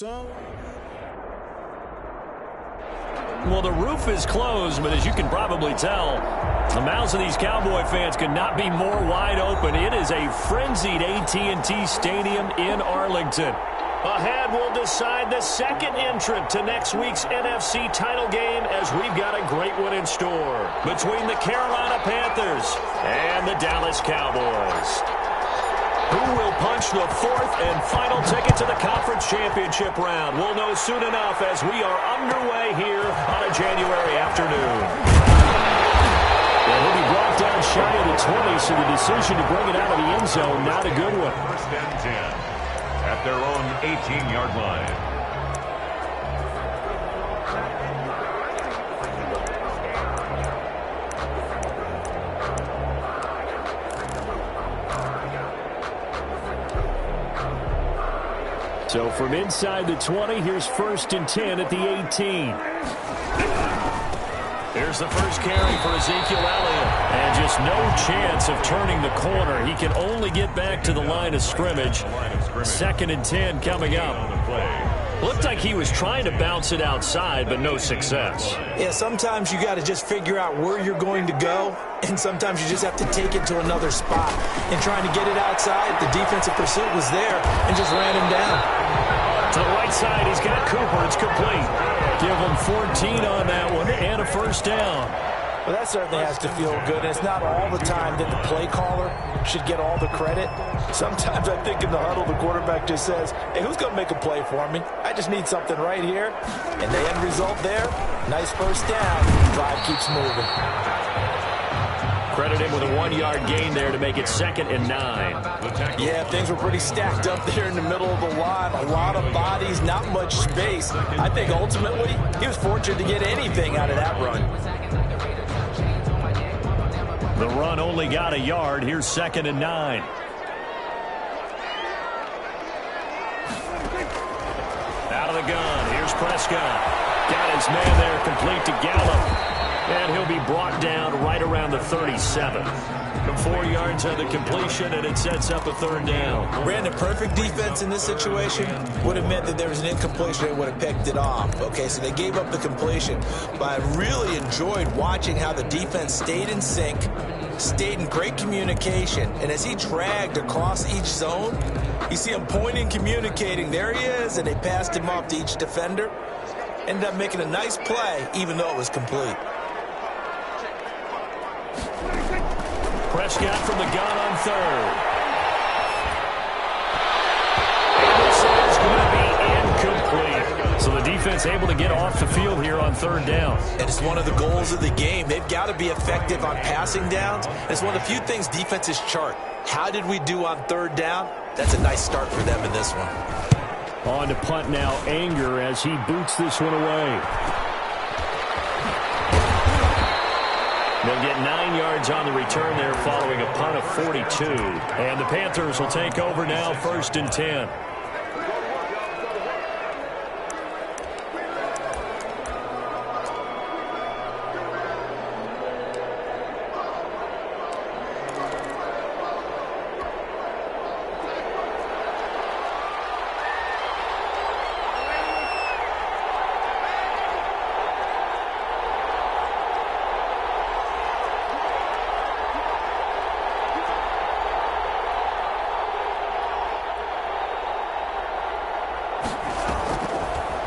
Well, the roof is closed, but as you can probably tell, the mouths of these Cowboy fans could not be more wide open. It is a frenzied AT&T Stadium in Arlington. Ahead, we'll decide the second entrant to next week's NFC title game as we've got a great one in store between the Carolina Panthers and the Dallas Cowboys. Who will punch the fourth and final ticket to the conference championship round? We'll know soon enough as we are underway here on a January afternoon. And he'll be brought down shy of the 20, so the decision to bring it out of the end zone, not a good one. First and 10 at their own 18-yard line. So from inside the 20, here's first and 10 at the 18. Here's the first carry for Ezekiel Elliott. And just no chance of turning the corner. He can only get back to the line of scrimmage. Second and 10 coming up. Looked like he was trying to bounce it outside, but no success. Yeah, sometimes you got to just figure out where you're going to go, and sometimes you just have to take it to another spot. And trying to get it outside, the defensive pursuit was there and just ran him down. To the right side, he's got Cooper. It's complete. Give him 14 on that one and a first down. Well, that certainly has to feel good. And it's not all the time that the play caller should get all the credit. Sometimes I think in the huddle, the quarterback just says, hey, who's going to make a play for me? I just need something right here. And the end result there, nice first down. Drive keeps moving. Credit him with a 1-yard gain there to make it second and 9. Yeah, things were pretty stacked up there in the middle of the line. A lot of bodies, not much space. I think ultimately he was fortunate to get anything out of that run. The run only got a yard. Here's second and 9. Out of the gun. Here's Prescott. Got his man there, complete to Gallup. And he'll be brought down right around the 37. 4 yards on the completion, and it sets up a third down. Brandon, perfect defense in this situation would have meant that there was an incompletion. They would have picked it off. Okay, so they gave up the completion. But I really enjoyed watching how the defense stayed in sync, stayed in great communication. And as he dragged across each zone, you see him pointing, communicating. There he is, and they passed him off to each defender. Ended up making a nice play, even though it was complete. Prescott from the gun on third. And this is going to be incomplete. So the defense able to get off the field here on third down. And it's one of the goals of the game. They've got to be effective on passing downs. It's one of the few things defenses chart. How did we do on third down? That's a nice start for them in this one. On to punt now, Anger, as he boots this one away. They'll get 9 yards on the return there following a punt of 42. And the Panthers will take over now, first and 10.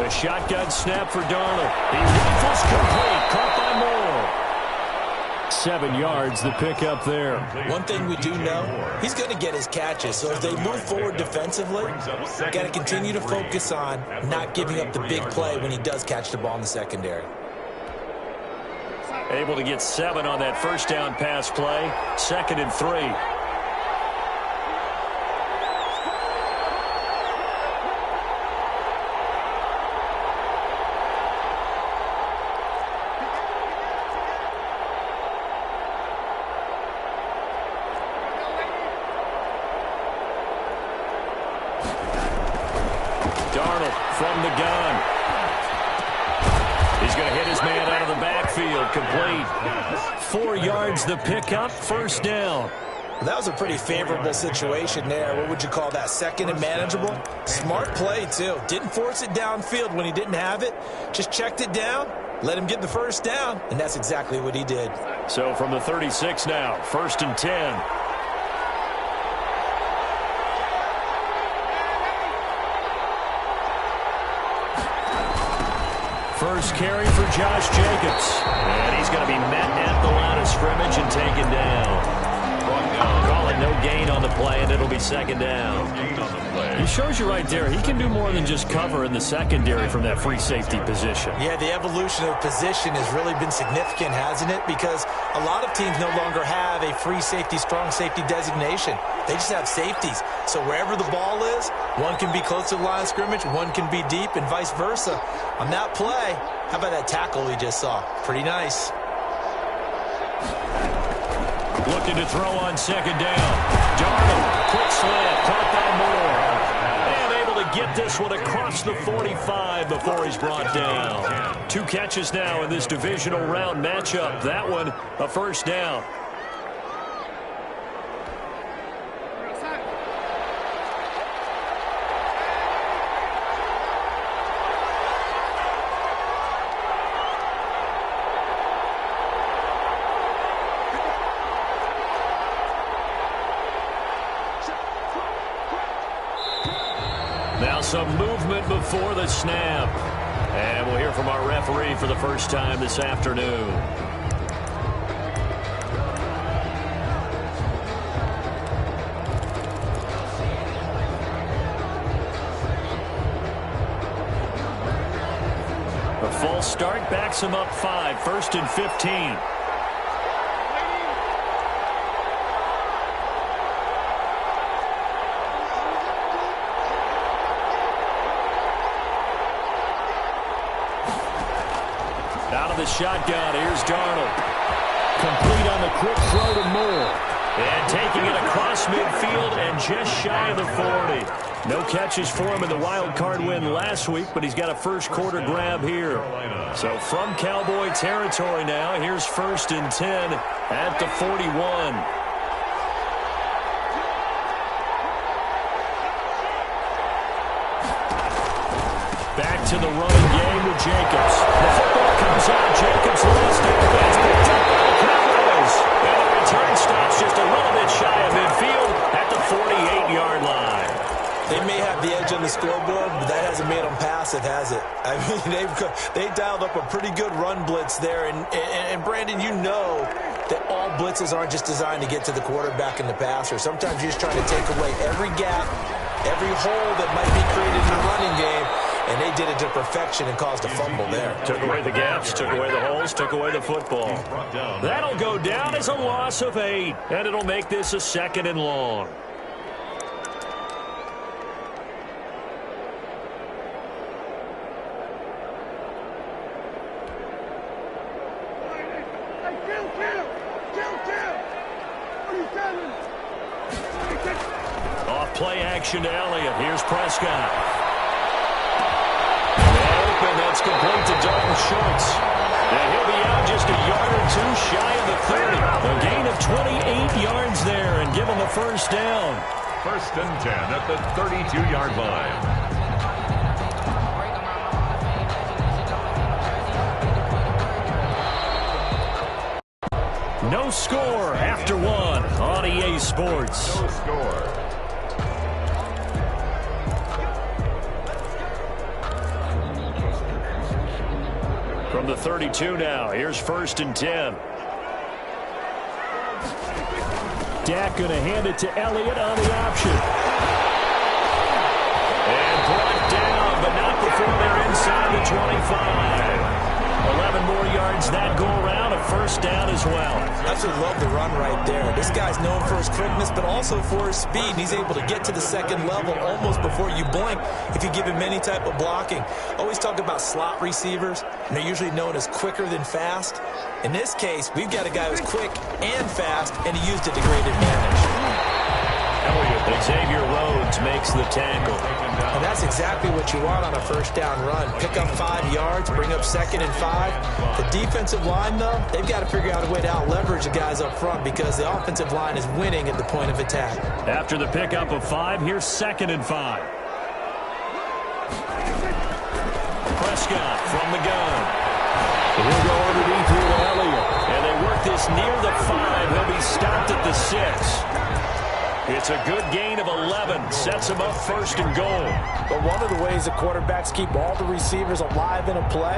A shotgun snap for Darnold. He rifles complete. Caught by Moore. 7 yards, the pickup there. One thing we do know, he's going to get his catches. So as they move forward defensively, got to continue to focus on not giving up the big play when he does catch the ball in the secondary. Able to get 7 on that first down pass play. Second and 3. Darnold from the gun. He's going to hit his man out of the backfield. Complete. 4 yards the pickup. First down. That was a pretty favorable situation there. What would you call that? Second and manageable? Smart play, too. Didn't force it downfield when he didn't have it. Just checked it down, let him get the first down, and that's exactly what he did. So from the 36 now, 1st and 10. First carry for Josh Jacobs. And he's going to be met at the line of scrimmage and taken down. Call it no gain on the play, and it'll be second down. He shows you right there, he can do more than just cover in the secondary from that free safety position. Yeah, the evolution of position has really been significant, hasn't it? Because a lot of teams no longer have a free safety, strong safety designation. They just have safeties. So wherever the ball is, one can be close to the line of scrimmage, one can be deep, and vice versa. On that play, how about that tackle we just saw? Pretty nice. Looking to throw on second down. Darnold, quick slant, caught by Moore. And able to get this one across the 45 before he's brought down. 2 catches now in this divisional round matchup. That one, a first down. Now some movement before the snap. And we'll hear from our referee for the first time this afternoon. The false start backs him up 5, 1st and 15. The shotgun. Here's Darnold. Complete on the quick throw to Moore. And taking it across midfield and just shy of the 40. No catches for him in the wild card win last week, but he's got a first quarter grab here. So from Cowboy territory now, here's 1st and 10 at the 41. Back to the running game with Jacobs. The football comes out. Jacobs lost it. It's picked up by the Cowboys. And the return stops just a little bit shy of midfield at the 48-yard line. They may have the edge on the scoreboard, but that hasn't made them passive, has it? I mean, they dialed up a pretty good run blitz there. And Brandon, you know that all blitzes aren't just designed to get to the quarterback and the passer. Sometimes you're just trying to take away every gap, every hole that might be created in the running game. And they did it to perfection and caused a fumble there. Took away the gaps, took away the holes, took away the football. That'll go down as a loss of 8, and it'll make this a 2nd and long. Off play action to Elliott. Here's Prescott. And that's complete to Dalton Schultz. And he'll be out just a yard or 2 shy of the 30. A gain of 28 yards there and give him a first down. 1st and 10 at the 32-yard line. No score after 1 on EA Sports. No score. From the 32 now, here's 1st and 10. Dak going to hand it to Elliott on the option. And brought down, but not before they're inside the 25. 11 more yards that go around, a first down as well. I just love the run right there. This guy's known for his quickness, but also for his speed. And he's able to get to the 2nd level almost before you blink if you give him any type of blocking. Always talk about slot receivers, and they're usually known as quicker than fast. In this case, we've got a guy who's quick and fast, and he used it to great advantage. Elliott Xavier Rhodes makes the tackle. And that's exactly what you want on a first down run. Pick up 5 yards, bring up 2nd and 5. The defensive line, though, they've got to figure out a way to out-leverage the guys up front because the offensive line is winning at the point of attack. After the pickup of 5, here's 2nd and 5. Prescott from the gun. He'll go underneath here to Elliott. And they work this near the 5. He'll be stopped at the 6. It's a good gain of 11. Sets him up 1st and goal. But one of the ways the quarterbacks keep all the receivers alive in a play,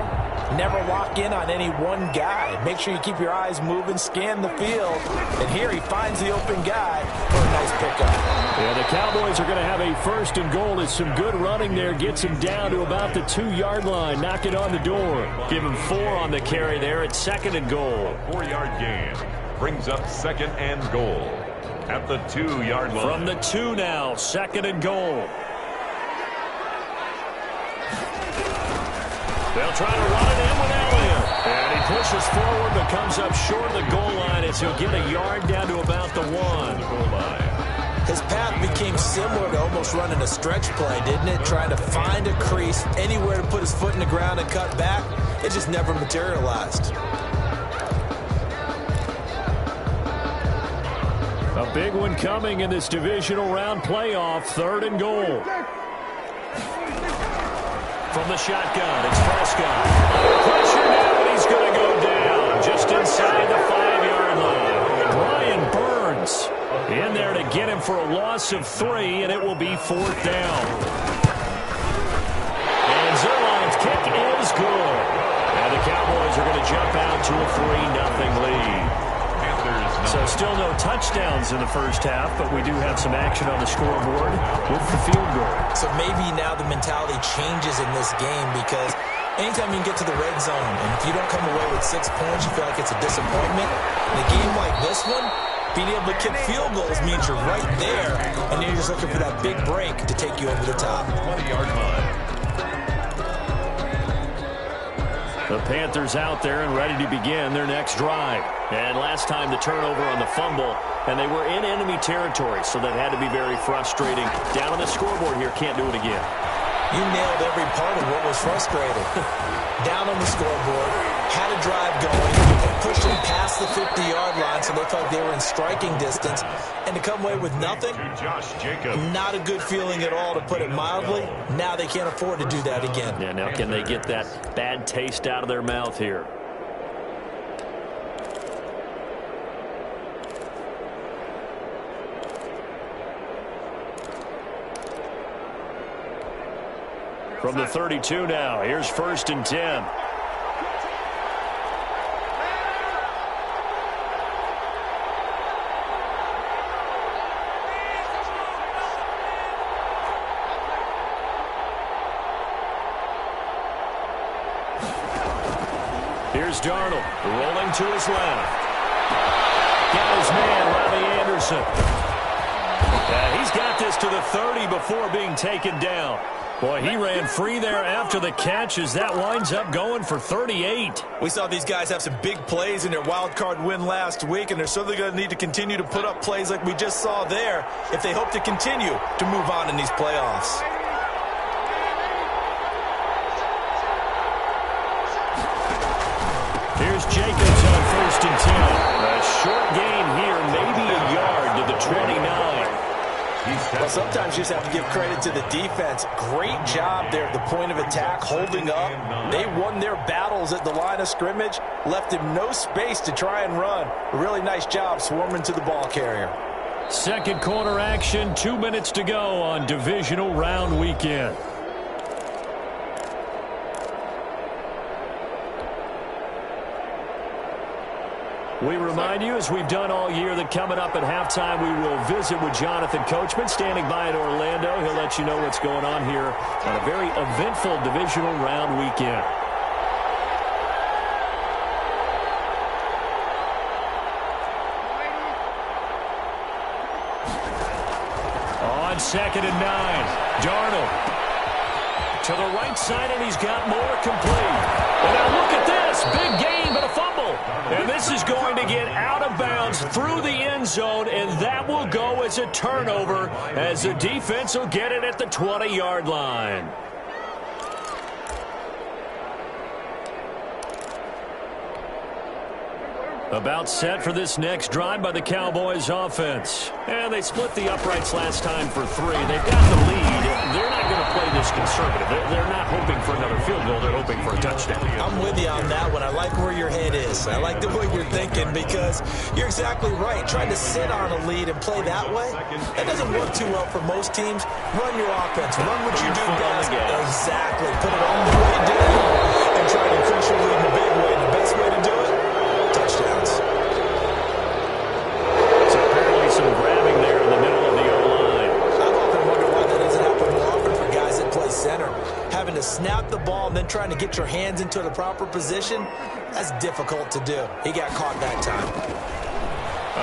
never lock in on any one guy. Make sure you keep your eyes moving, scan the field. And here he finds the open guy for a nice pickup. Yeah, the Cowboys are going to have a 1st and goal. It's some good running there. Gets him down to about the 2-yard line. Knock it on the door. Give him 4 on the carry there at 2nd and goal. 4-yard gain brings up 2nd and goal at the 2-yard line. From the 2 now, 2nd and goal. They'll try to run it in with Elliott. And he pushes forward but comes up short of the goal line as he'll get a yard down to about the 1. Goal line. His path became similar to almost running a stretch play, didn't it? Trying to find a crease, anywhere to put his foot in the ground and cut back. It just never materialized. A big one coming in this divisional round playoff. 3rd and goal. From the shotgun, it's Prescott. Pressure now, and he's going to go down just inside the 5-yard line. Brian Burns in there to get him for a loss of 3, and it will be 4th down. And Zerline's kick is good. And the Cowboys are going to jump out to a 3-0 lead. So still no touchdowns in the first half, but we do have some action on the scoreboard with the field goal. So maybe now the mentality changes in this game because anytime you can get to the red zone, and if you don't come away with 6 points, you feel like it's a disappointment. In a game like this one, being able to kick field goals means you're right there, and you're just looking for that big break to take you over the top. 20-yard line. The Panthers out there and ready to begin their next drive. And last time the turnover on the fumble, and they were in enemy territory, so that had to be very frustrating. Down on the scoreboard here, can't do it again. You nailed every part of what was frustrating. Down on the scoreboard, had a drive going, and pushed them past the 50-yard line so they felt they were in striking distance. And to come away with nothing, not a good feeling at all, to put it mildly. Now they can't afford to do that again. Yeah, now can they get that bad taste out of their mouth here? From the 32 now, here's 1st and 10. Here's Darnold, rolling to his left. Got his man, Robbie Anderson. He's got this to the 30 before being taken down. Boy, he ran free there after the catch as that winds up going for 38. We saw these guys have some big plays in their wild card win last week, and they're certainly going to need to continue to put up plays like we just saw there if they hope to continue to move on in these playoffs. Here's Jacobs on 1st and 10. A short gain here, maybe a yard to the 29. Well, sometimes you just have to give credit to the defense. Great job there at the point of attack, holding up. They won their battles at the line of scrimmage, left him no space to try and run. A really nice job swarming to the ball carrier. Second quarter action, 2 minutes to go on divisional round weekend. We remind you, as we've done all year, that coming up at halftime, we will visit with Jonathan Coachman, standing by in Orlando. He'll let you know what's going on here on a very eventful divisional round weekend. On 2nd and 9, Darnold to the right side, and he's got more complete. And now look at this, big gain, but a fumble. And this is going to get out of bounds through the end zone, and that will go as a turnover as the defense will get it at the 20-yard line. About set for this next drive by the Cowboys offense. And they split the uprights last time for 3. They've got the lead. They're not going to play this conservative. They're not hoping for another field goal. They're hoping for a touchdown. I'm with you on that one. I like where your head is. I like the way you're thinking because you're exactly right. Trying to sit on a lead and play that way, that doesn't work too well for most teams. Run your offense. Run what you do best. Exactly. Put it all the way down and try to increase your lead in a big way. The best way to do it, touchdowns. So apparently some grabbing there in the middle of the O-line. I've often wondered why that doesn't happen more often for guys that play center. Having to snap the ball and then trying to get your hands into the proper position, that's difficult to do. He got caught that time.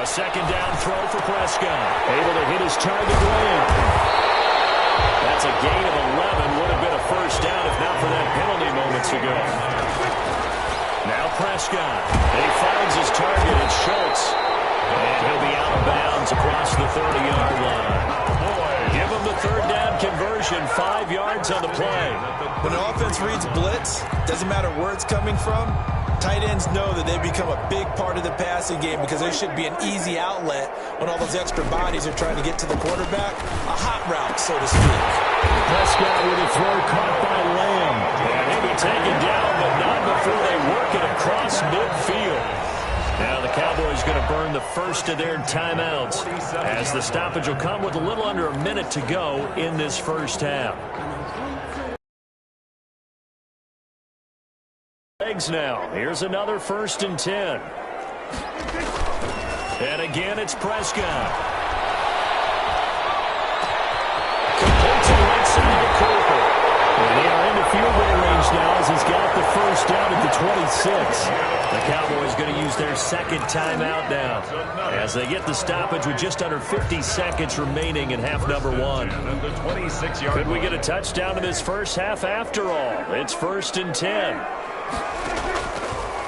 A second down throw for Prescott. Able to hit his target lane. That's a gain of 11. Would have been a first down if not for that penalty moments ago. Now Prescott. And he finds his target. It's Schultz. And he'll be out of bounds across the 30-yard line. Give him the third down conversion. 5 yards on the play. When the offense reads blitz, doesn't matter where it's coming from, tight ends know that they become a big part of the passing game because they should be an easy outlet when all those extra bodies are trying to get to the quarterback. A hot route, so to speak. Prescott with a throw caught by Lamb. And he'll be taken down, but not before they work it across midfield. Now the Cowboys going to burn the first of their timeouts as the stoppage will come with a little under a minute to go in this first half. Legs now. Here's another 1st and 10. And again, it's Prescott. Complete to the right side of Cooper. And they are into field goal range now as he's got the first down at the 26. The Cowboys going to use their second timeout now as they get the stoppage with just under 50 seconds remaining in half number 1. Could we get a touchdown in this first half after all? It's 1st and 10.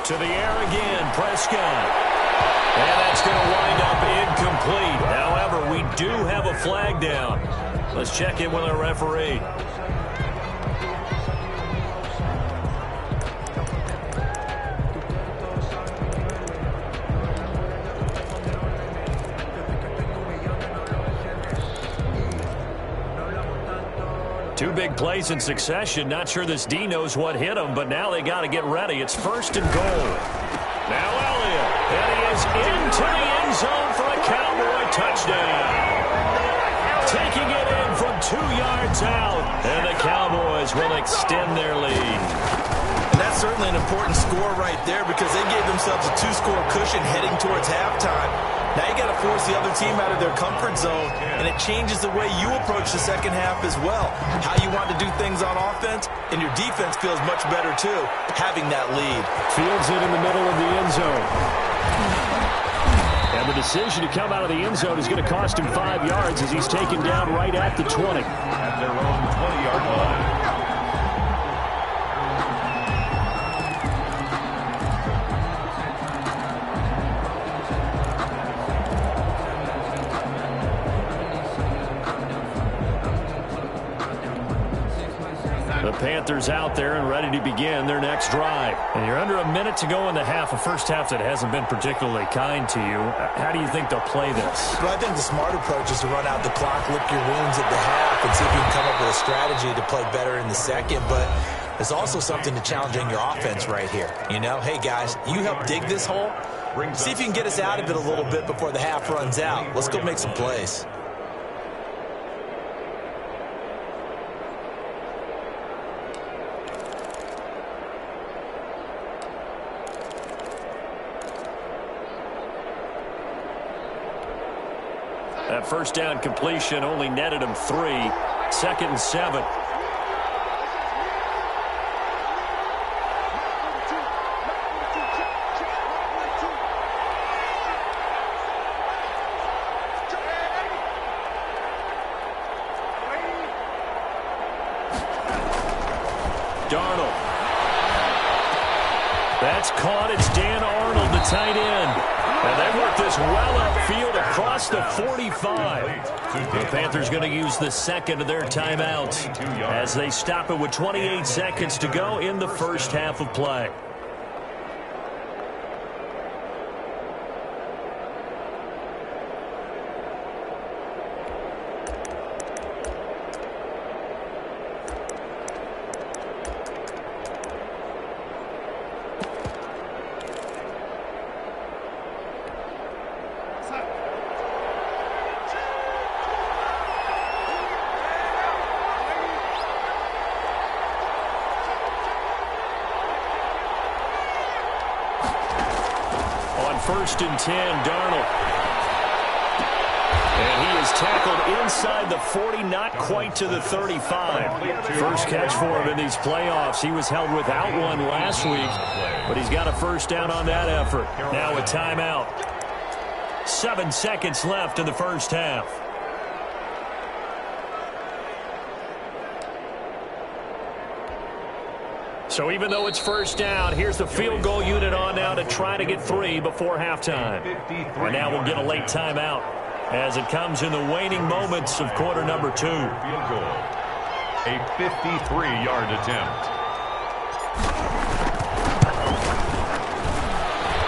To the air again, Prescott. And that's going to wind up incomplete. However, we do have a flag down. Let's check in with our referee. Two big plays in succession. Not sure this D knows what hit him, but now they got to get ready. It's 1st and goal. Now Elliott. And he is into the end zone for a Cowboy touchdown. Taking it in from 2 yards out. And the Cowboys will extend their lead. And that's certainly an important score right there because they gave themselves a 2-score cushion heading towards halftime. Now you got to force the other team out of their comfort zone, and it changes the way you approach the second half as well. How you want to do things on offense, and your defense feels much better too, having that lead. Fields it in the middle of the end zone. And the decision to come out of the end zone is going to cost him 5 yards as he's taken down right at the 20. At their own 20-yard line. Panthers out there and ready to begin their next drive. And you're under a minute to go in the half, a first half that hasn't been particularly kind to you. How do you think they'll play this? Well, I think the smart approach is to run out the clock, lick your wounds at the half, and see if you can come up with a strategy to play better in the second. But there's also something to challenging your offense right here. You know, hey, guys, you help dig this hole. See if you can get us out of it a little bit before the half runs out. Let's go make some plays. That first down completion only netted him 3. 2nd and 7. Darnold. That's caught. It's Dan Arnold, the tight end. And they work this well upfield across the 45. The Panthers going to use the second of their timeouts as they stop it with 28 seconds to go in the first half of play. First and 10, Darnold. And he is tackled inside the 40, not quite to the 35. First catch for him in these playoffs. He was held without one last week, but he's got a first down on that effort. Now a timeout. 7 seconds left in the first half. So even though it's first down, here's the field goal unit on now to try to get 3 before halftime. And now we'll get a late timeout as it comes in the waning moments of quarter number 2. Field goal. A 53-yard attempt.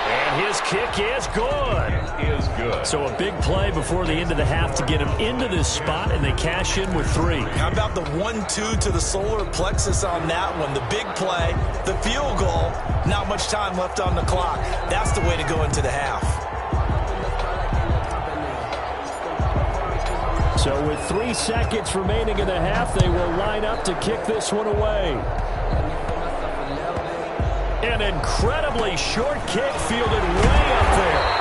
And his kick is good. It is good. So a big play before the end of the half to get him into this spot, and they cash in with 3. How about the 1-2 to the solar plexus on that one? The big play, the field goal, not much time left on the clock. That's the way to go into the half. So with 3 seconds remaining in the half, they will line up to kick this one away. An incredibly short kick fielded way up there.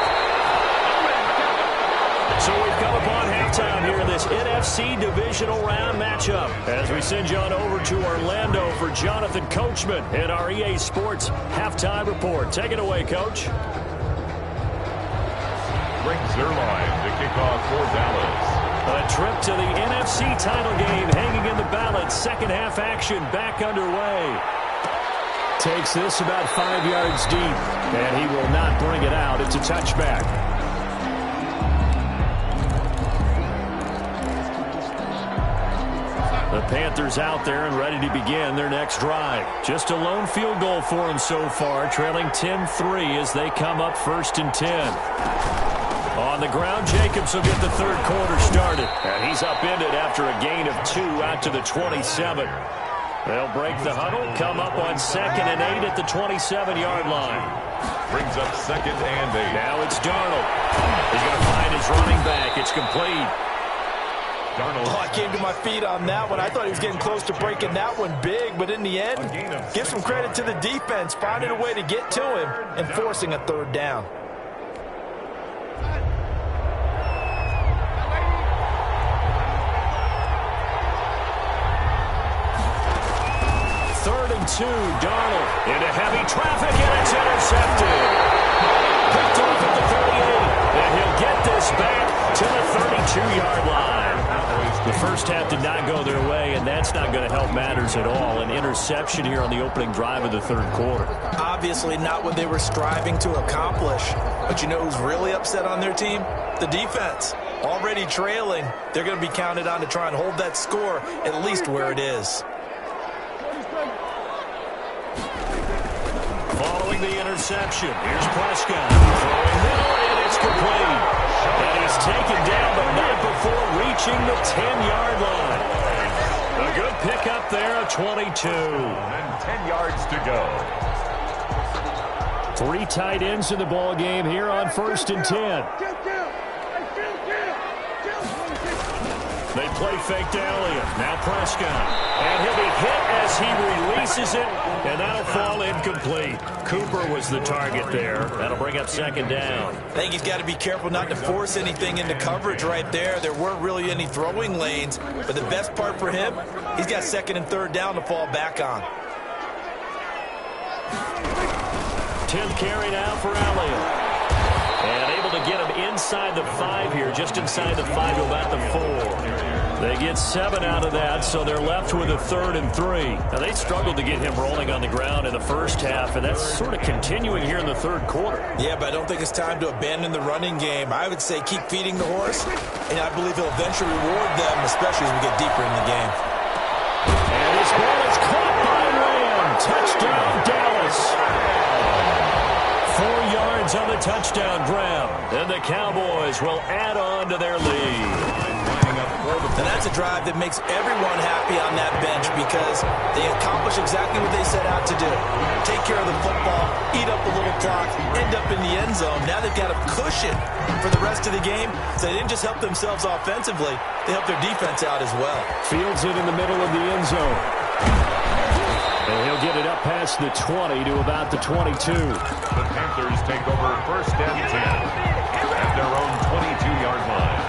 So we've come upon halftime here in this NFC divisional round matchup as we send you on over to Orlando for Jonathan Coachman in our EA Sports Halftime Report. Take it away, Coach. Rick Zerline to kick off for Dallas. A trip to the NFC title game hanging in the balance. Second half action back underway. Takes this about 5 yards deep, and he will not bring it out. It's a touchback. The Panthers out there and ready to begin their next drive. Just a lone field goal for them so far, trailing 10-3 as they come up first and 10. On the ground, Jacobs will get the third quarter started. And he's upended after a gain of 2 out to the 27. They'll break the huddle, come up on 2nd and 8 at the 27-yard line. Brings up 2nd and 8. Now it's Darnold. He's going to find his running back. It's complete. Darnold. Oh, I came to my feet on that one. I thought he was getting close to breaking that one big, but in the end, give some credit to the defense, finding a way to get to him and forcing a third down. Third and 2, Darnold into heavy traffic, and it's intercepted. Picked off at the 38, and he'll get this back to the 32-yard line. The first half did not go their way, and that's not going to help matters at all. An interception here on the opening drive of the third quarter. Obviously not what they were striving to accomplish. But you know who's really upset on their team? The defense. Already trailing, they're going to be counted on to try and hold that score at least where it is. Following the interception, here's Prescott. Throwing middle, and it's complete. And he's taken down, but not before reaching the 10-yard line. A good pickup there, a 22. And 10 yards to go. 3 tight ends in the ball game here on 1st and 10. They play fake to Elliott. Now Prescott. And he'll be hit as he releases it, and that'll fall incomplete. Cooper was the target there. That'll bring up 2nd down. I think he's got to be careful not to force anything into coverage right there. There weren't really any throwing lanes, but the best part for him, he's got 2nd and 3rd down to fall back on. 10th carry now for Elliott. And able to get him inside inside the 5 here, just inside the 5 to about the 4. They get 7 out of that, so they're left with a 3rd and 3. Now, they struggled to get him rolling on the ground in the first half, and that's sort of continuing here in the 3rd quarter. Yeah, but I don't think it's time to abandon the running game. I would say keep feeding the horse, and I believe he'll eventually reward them, especially as we get deeper in the game. And this ball is caught by Lamb. Touchdown, Dallas. 4 yards on the touchdown grab. And the Cowboys will add on to their lead. And that's a drive that makes everyone happy on that bench because they accomplish exactly what they set out to do. Take care of the football, eat up a little clock, end up in the end zone. Now they've got a cushion for the rest of the game. So they didn't just help themselves offensively, they helped their defense out as well. Fields it in the middle of the end zone. And he'll get it up past the 20 to about the 22. The Panthers take over 1st and 10 at their own 22-yard line.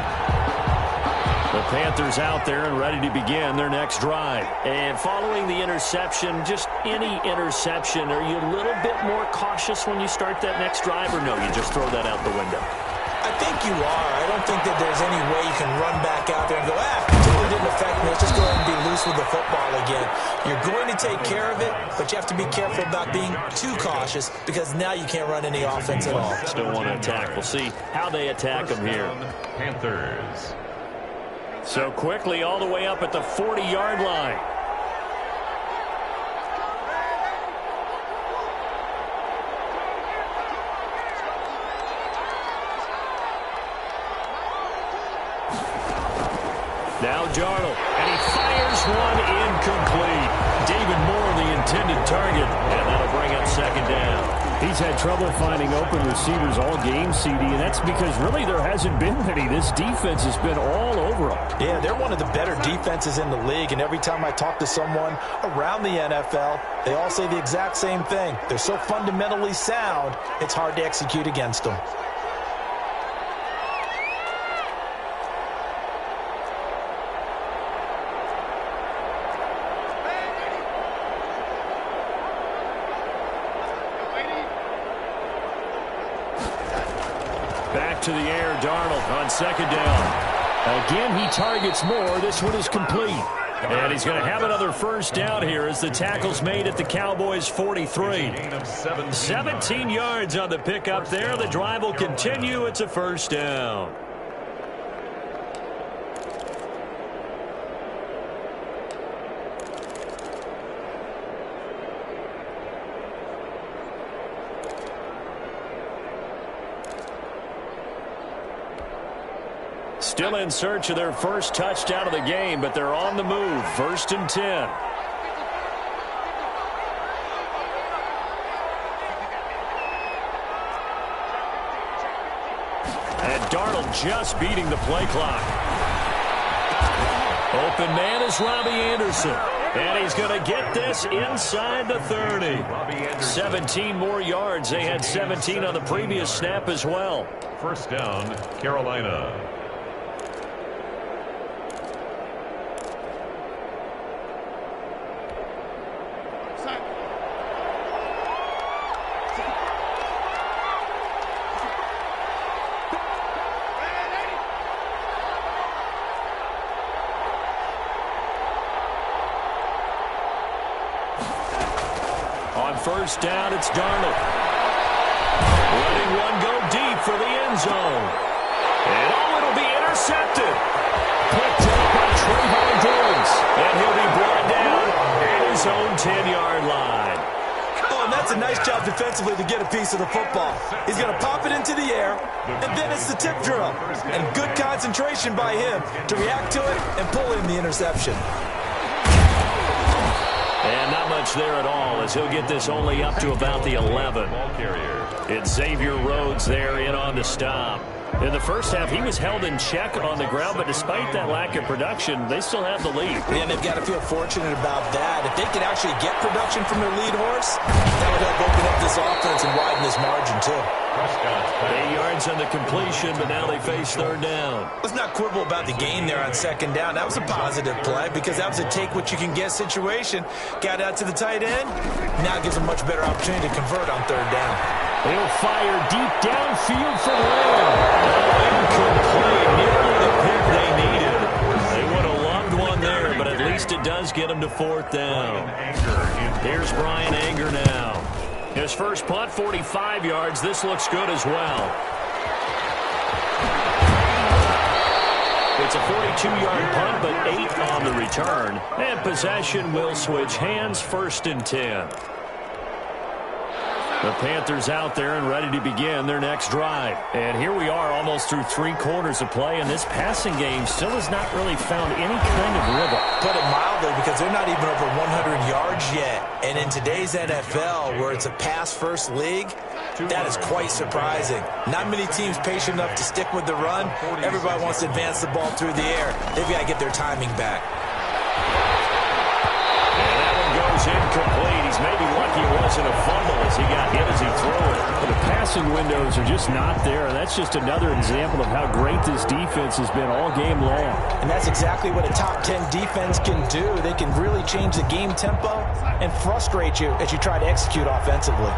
The Panthers out there and ready to begin their next drive. And following the interception, just any interception, are you a little bit more cautious when you start that next drive, or no, you just throw that out the window? I think you are. I don't think that there's any way you can run back out there and go, totally didn't affect me. Let's just go ahead and be loose with the football again. You're going to take care of it, but you have to be careful about being too cautious because now you can't run any offense at all. Still want to attack. We'll see how they attack them here. Panthers. So quickly all the way up at the 40-yard line. Now Darnold, and he fires one incomplete. David Moore, the intended target, and that'll bring up 2nd down. He's had trouble finding open receivers all game, CD, and that's because really there hasn't been many. This defense has been all over them. Yeah, they're one of the better defenses in the league, and every time I talk to someone around the NFL, they all say the exact same thing. They're so fundamentally sound, it's hard to execute against them. Back to the air, Darnold on 2nd down. Again, he targets Moore. This one is complete. And he's going to have another 1st down here as the tackle's made at the Cowboys' 43. 17 yards on the pickup there. The drive will continue. It's a 1st down. Still in search of their 1st touchdown of the game, but they're on the move. 1st and 10. And Darnold just beating the play clock. Open man is Robbie Anderson. And he's going to get this inside the 30. 17 more yards. They had 17 on the previous snap as well. 1st down, Carolina. On 1st down, it's Darnold. Letting one go deep for the end zone. And it'll be intercepted. Picked up by Trayvon Diggs. And he'll be brought down at his own 10-yard line. Oh, and that's a nice job defensively to get a piece of the football. He's going to pop it into the air, and then it's the tip drill. And good concentration by him to react to it and pull in the interception. And not much there at all as he'll get this only up to about the 11. It's Xavier Rhodes there in on the stop. In the first half, he was held in check on the ground, but despite that lack of production, they still have the lead. And they've got to feel fortunate about that. If they could actually get production from their lead horse, that would help open up this offense and widen this margin, too. 8 yards on the completion, but now they face 3rd down. Let's not quibble about the gain there on 2nd down. That was a positive play because that was a take-what-you-can-get situation. Got out to the tight end. Now gives a much better opportunity to convert on 3rd down. He'll fire deep downfield for Lamb. Incomplete. Nearly the pick they needed. They would have loved one there, but at least it does get them to fourth down. Here's Brian Anger now. His first punt, 45 yards. This looks good as well. It's a 42-yard punt, but 8 on the return. And possession will switch hands, 1st and 10. The Panthers out there and ready to begin their next drive. And here we are almost through 3 quarters of play, and this passing game still has not really found any kind of rhythm. Put it mildly, because they're not even over 100 yards yet. And in today's NFL, where it's a pass-first league, that is quite surprising. Not many teams patient enough to stick with the run. Everybody wants to advance the ball through the air. They've got to get their timing back. And that one goes incomplete. He's maybe lucky it wasn't a fumble as he got hit as he threw it. But the passing windows are just not there. And that's just another example of how great this defense has been all game long. And that's exactly what a top 10 defense can do. They can really change the game tempo and frustrate you as you try to execute offensively.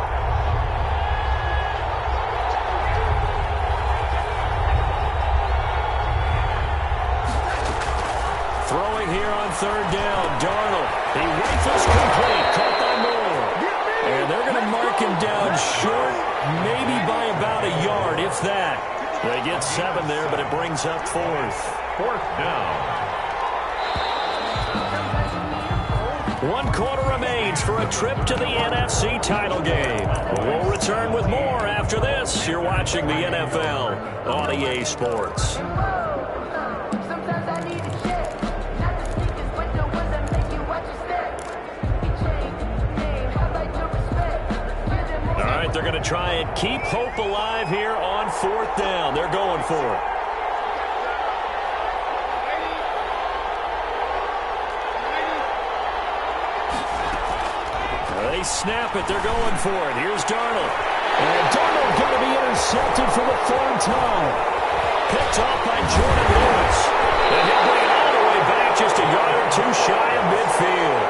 Throwing here on 3rd down, Darnold. He rifles complete, caught by Moore. And they're going to mark him down short, maybe by about a yard, if that. They get 7 there, but it brings up 4th. 4th down. 1 quarter remains for a trip to the NFC title game. We'll return with more after this. You're watching the NFL on EA Sports. They're going to try and keep hope alive here on 4th down. They're going for it. They snap it. They're going for it. Here's Darnold. And Darnold going to be intercepted for the 3rd time. Picked off by Jordan Lewis. And he'll bring it all the way back just a yard or 2 shy of midfield.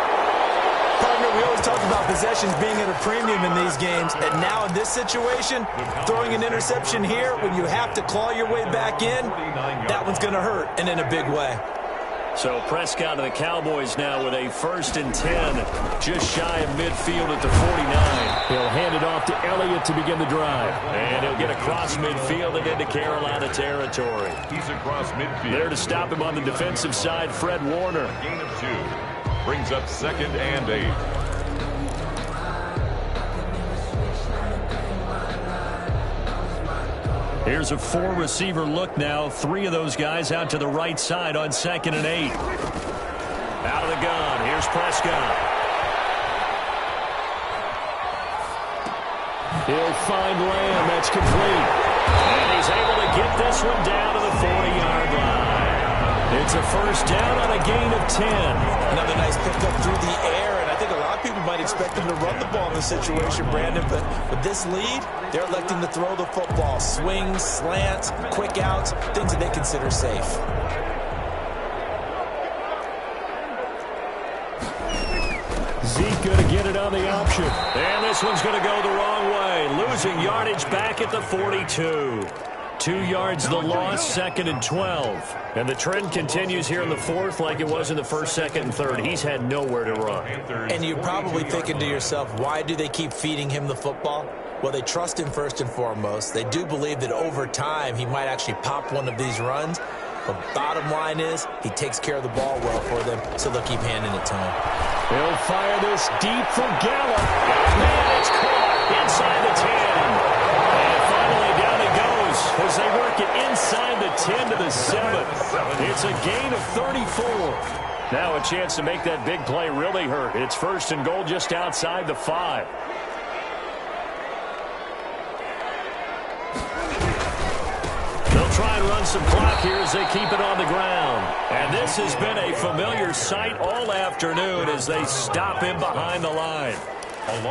Partner, we always talk about possessions being at a premium in these games, and now in this situation, throwing an interception here when you have to claw your way back in, that one's going to hurt, and in a big way. So Prescott and the Cowboys now with a 1st and 10, just shy of midfield at the 49. He'll hand it off to Elliott to begin the drive. And he'll get across midfield and into Carolina territory. He's across midfield. There to stop him on the defensive side, Fred Warner. Gain of 2. Brings up 2nd and 8. Here's a 4-receiver look now. 3 of those guys out to the right side on 2nd and 8. Out of the gun. Here's Prescott. He'll find Lamb. That's complete. And he's able to get this one down to the 40-yard line. It's a 1st down on a gain of 10. Another nice pickup through the air, and I think a lot of people might expect them to run the ball in this situation, Brandon, but with this lead, they're electing to throw the football. Swings, slants, quick outs, things that they consider safe. Zeke going to get it on the option. And this one's going to go the wrong way. Losing yardage back at the 42. 2 yards the loss, 2nd and 12. And the trend continues here in the 4th like it was in the 1st, 2nd, and 3rd. He's had nowhere to run. And you're probably thinking to yourself, why do they keep feeding him the football? Well, they trust him first and foremost. They do believe that over time he might actually pop one of these runs. But bottom line is, he takes care of the ball well for them, so they'll keep handing it to him. He'll fire this deep for Gallup. Man, it's caught inside the 10. And finally down it goes as they work it inside the 10 to the 7. It's a gain of 34. Now a chance to make that big play really hurt. It's 1st and goal just outside the 5. They'll try and run some clock here as they keep it on the ground. And this has been a familiar sight all afternoon as they stop him behind the line.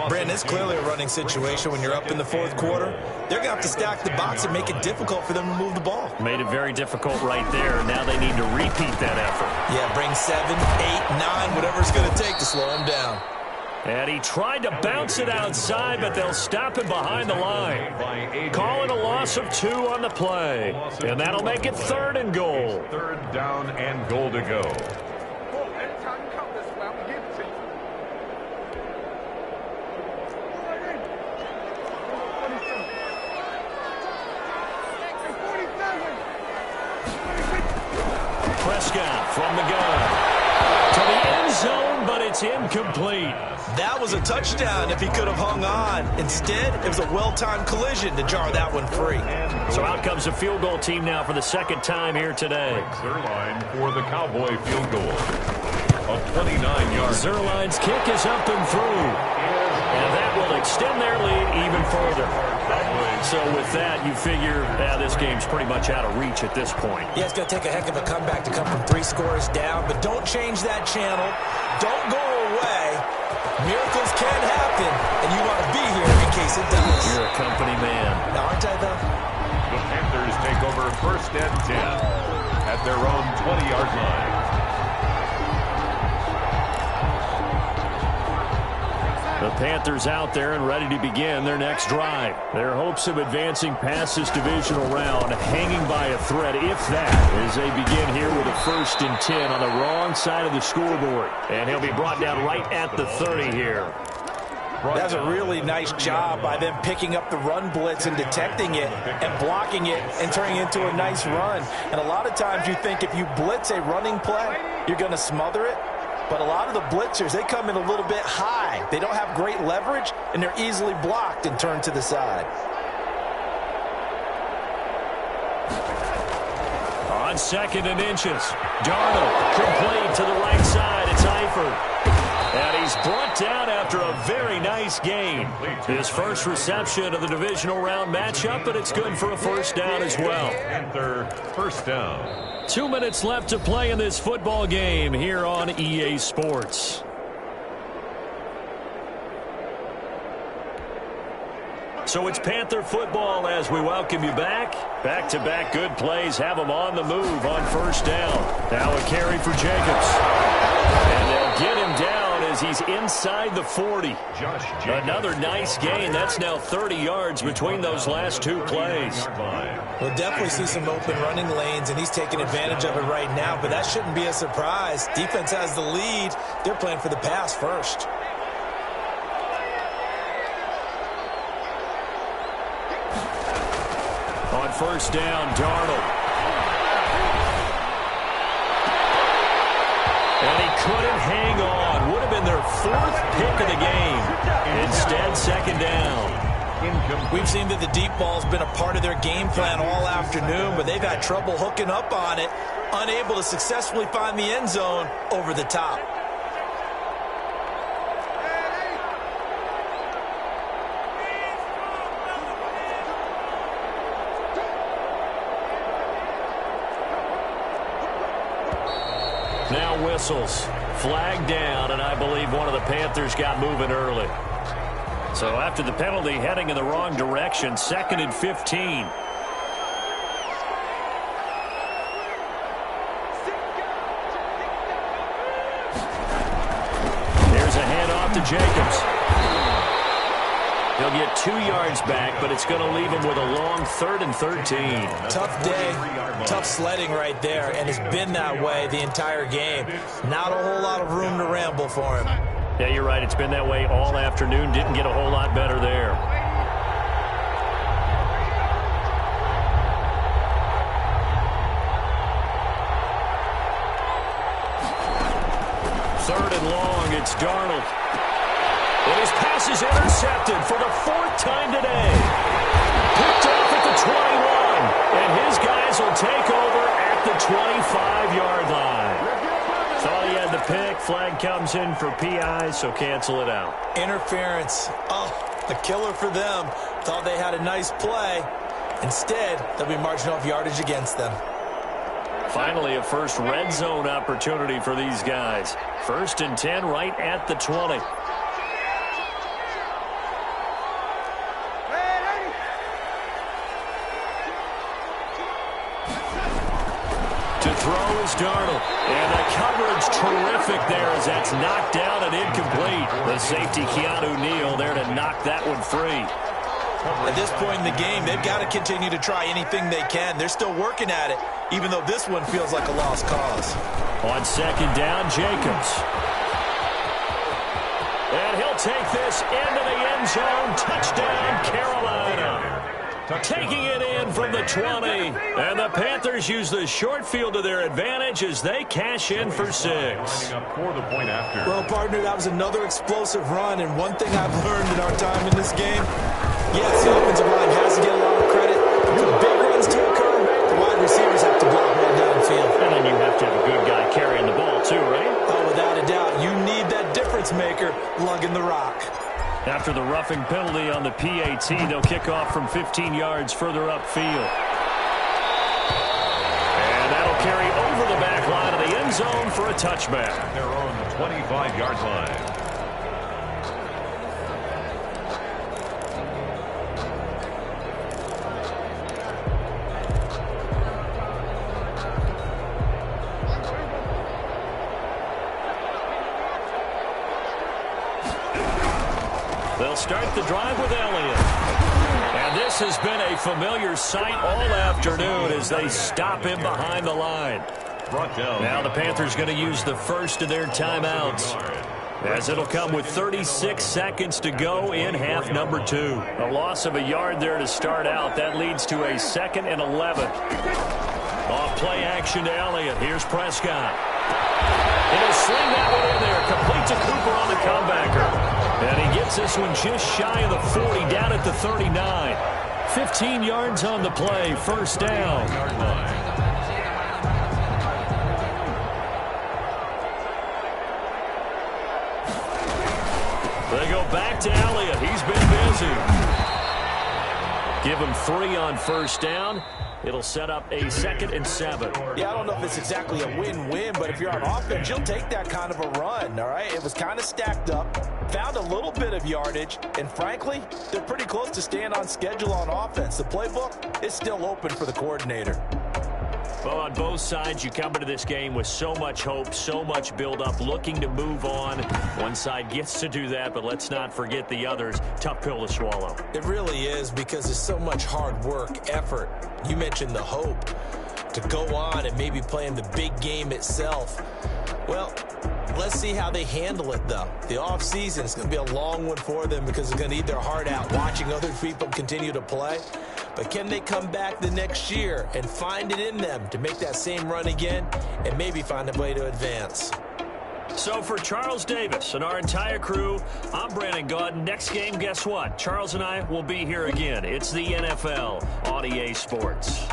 Brandon, it's clearly a running situation when you're up in the 4th quarter. They're going to have to stack the box and make it difficult for them to move the ball. Made it very difficult right there. Now they need to repeat that effort. Yeah, bring 7, 8, 9, whatever it's going to take to slow him down. And he tried to bounce it outside, but they'll stop him behind the line. Calling a loss of 2 on the play. And that'll make it 3rd and goal. 3rd down and goal to go. Prescott from the gun. To the end zone, but it's incomplete. That was a touchdown if he could have hung on. Instead, it was a well-timed collision to jar that one free. So out comes the field goal team now for the 2nd time here today. Zerline for the Cowboy field goal. A 29-yard. Zerline's kick is up and through. And that will extend their lead even further. So with that, you figure this game's pretty much out of reach at this point. Yeah, it's going to take a heck of a comeback to come from 3 scores down, but don't change that channel. Don't go away. Miracles can happen, and you want to be here in case it does. You're a company man. Now, aren't I, though? The Panthers take over 1st and 10 at their own 20-yard line. The Panthers out there and ready to begin their next drive. Their hopes of advancing past this divisional round hanging by a thread, if that, as they begin here with a 1st and 10 on the wrong side of the scoreboard. And he'll be brought down right at the 30 here. That's a really nice job by them picking up the run blitz and detecting it and blocking it and turning it into a nice run. And a lot of times you think if you blitz a running play, you're going to smother it. But a lot of the blitzers, they come in a little bit high. They don't have great leverage, and they're easily blocked and turned to the side. On 2nd and inches, Darnold complete to the right side. It's Eifert. And he's brought down after a very nice gain. His first reception of the divisional round matchup, but it's good for a 1st down as well. Panther 1st down. 2 minutes left to play in this football game here on EA Sports. So it's Panther football as we welcome you back. Back-to-back good plays have them on the move on 1st down. Now a carry for Jacobs. And they'll get him down as he's inside the 40. Another nice gain. That's now 30 yards between those last 2 plays. We'll definitely see some open running lanes, and he's taking advantage of it right now, but that shouldn't be a surprise. Defense has the lead. They're playing for the pass first. On 1st down, Darnold. And he couldn't hang on. Would have been their 4th pick of the game. Instead, 2nd down. We've seen that the deep ball's been a part of their game plan all afternoon, but they've had trouble hooking up on it, unable to successfully find the end zone over the top. Now whistles. Flag down, and I believe one of the Panthers got moving early. So after the penalty, heading in the wrong direction, 2nd and 15. There's a handoff to Jacobs. He'll get 2 yards back, but it's going to leave him with a long 3rd and 13. Tough day, tough sledding right there, and it's been that way the entire game. Not a whole lot of room to ramble for him. Yeah, you're right. It's been that way all afternoon. Didn't get a whole lot better there. Third and long, it's Darnold. And his pass is intercepted for the 4th time today. Picked off at the 21, and his guys will take over at the 25-yard line. Thought he had the pick. Flag comes in for PI, so cancel it out. Interference. Oh, a killer for them. Thought they had a nice play. Instead, they'll be marching off yardage against them. Finally, a first red zone opportunity for these guys. 1st and 10 right at the 20. To throw is Darnold. And the coverage terrific there as that's knocked down and incomplete. The safety, Keanu Neal, there to knock that one free. At this point in the game, they've got to continue to try anything they can. They're still working at it, even though this one feels like a lost cause. On second down, Jacobs. And he'll take this into the end zone. Touchdown, Carolina. Taking it in from the 20. And the Panthers use the short field to their advantage as they cash in for 6. Well, partner, that was another explosive run. And one thing I've learned in our time in this game, yes, the offensive line has to get a lot of credit. But for big runs to occur, the wide receivers have to block well downfield. And then you have to have a good guy carrying the ball too, right? Oh, without a doubt. You need that difference maker lugging the rock. After the roughing penalty on the PAT, they'll kick off from 15 yards further upfield. And that'll carry over the back line of the end zone for a touchback. They're on the 25-yard line. They'll start the drive with Elliott. And this has been a familiar sight all afternoon as they stop him behind the line. Now the Panthers going to use the first of their timeouts, as it'll come with 36 seconds to go in half number 2. A loss of a yard there to start out. That leads to a 2nd and 11. Off play action to Elliott. Here's Prescott. He'll sling that one in there. Complete to Cooper on the comebacker. And he gets this one just shy of the 40, down at the 39. 15 yards on the play, first down. They go back to Elliott. He's been busy. Give him 3 on first down. It'll set up a 2nd and 7. Yeah, I don't know if it's exactly a win-win, but if you're on offense, you'll take that kind of a run, all right? It was kind of stacked up, found a little bit of yardage, and frankly, they're pretty close to staying on schedule on offense. The playbook is still open for the coordinator. Well, on both sides, you come into this game with so much hope, so much build-up, looking to move on. One side gets to do that, but let's not forget the others. Tough pill to swallow. It really is, because there's so much hard work, effort. You mentioned the hope to go on and maybe play in the big game itself. Well, let's see how they handle it, though. The offseason is going to be a long one for them because they're going to eat their heart out watching other people continue to play. But can they come back the next year and find it in them to make that same run again and maybe find a way to advance? So for Charles Davis and our entire crew, I'm Brandon Gaudin. Next game, guess what? Charles and I will be here again. It's the NFL on EA Sports.